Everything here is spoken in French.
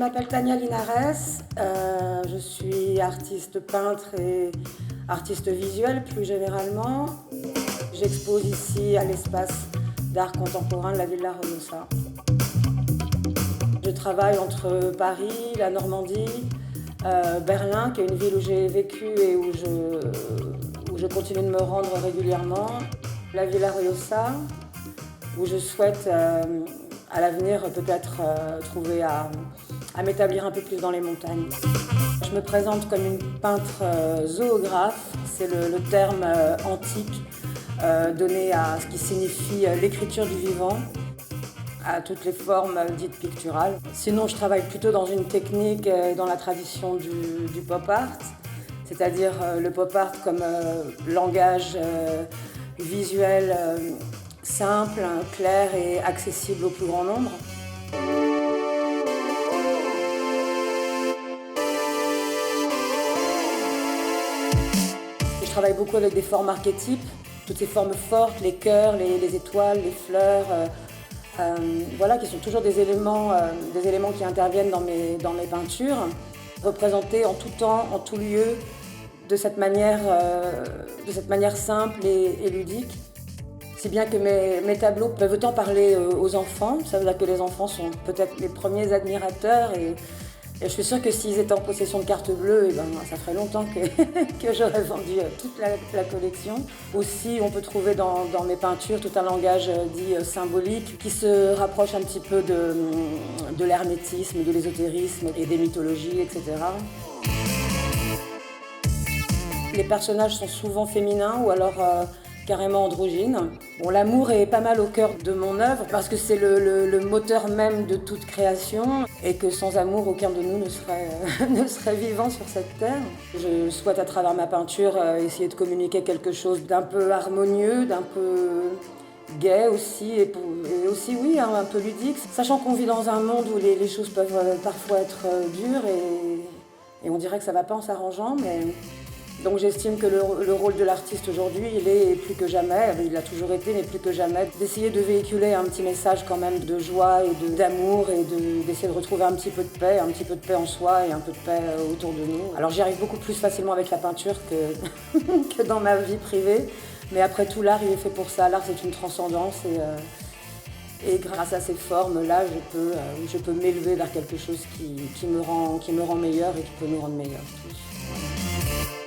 m'appelle Tania Linares, je suis artiste peintre et artiste visuel plus généralement. J'expose ici à l'espace d'art contemporain de la Villa Royosa. Je travaille entre Paris, la Normandie, Berlin, qui est une ville où j'ai vécu et où je continue de me rendre régulièrement, la Villa Royosa, où je souhaite à l'avenir peut-être trouver à m'établir un peu plus dans les montagnes. Je me présente comme une peintre zoographe, c'est le terme antique donné à ce qui signifie l'écriture du vivant, à toutes les formes dites picturales. Sinon, je travaille plutôt dans une technique dans la tradition du pop art, c'est-à-dire le pop art comme langage visuel simple, clair et accessible au plus grand nombre. Je travaille beaucoup avec des formes archétypes, toutes ces formes fortes, les cœurs, les étoiles, les fleurs, voilà, qui sont toujours des éléments qui interviennent dans mes peintures, représentés en tout temps, en tout lieu, de cette manière simple et ludique. Si bien que mes tableaux peuvent autant parler aux enfants, ça veut dire que les enfants sont peut-être les premiers admirateurs et je suis sûre que s'ils étaient en possession de cartes bleues, ça ferait longtemps que j'aurais vendu toute la collection. Aussi, on peut trouver dans mes peintures tout un langage dit symbolique qui se rapproche un petit peu de l'hermétisme, de l'ésotérisme et des mythologies, etc. Les personnages sont souvent féminins ou alors carrément androgyne. Bon, l'amour est pas mal au cœur de mon œuvre parce que c'est le moteur même de toute création et que sans amour, aucun de nous ne serait vivant sur cette terre. Je souhaite à travers ma peinture essayer de communiquer quelque chose d'un peu harmonieux, d'un peu gai aussi et aussi, oui, un peu ludique. Sachant qu'on vit dans un monde où les choses peuvent parfois être dures et on dirait que ça va pas en s'arrangeant, mais... Donc j'estime que le rôle de l'artiste aujourd'hui, il est plus que jamais, il a toujours été, mais plus que jamais, d'essayer de véhiculer un petit message quand même de joie et d'amour et d'essayer de retrouver un petit peu de paix en soi et un peu de paix autour de nous. Alors j'y arrive beaucoup plus facilement avec la peinture que dans ma vie privée, mais après tout l'art il est fait pour ça, l'art c'est une transcendance et grâce à ces formes-là, je peux m'élever vers quelque chose qui me rend meilleur et qui peut nous rendre meilleurs tous.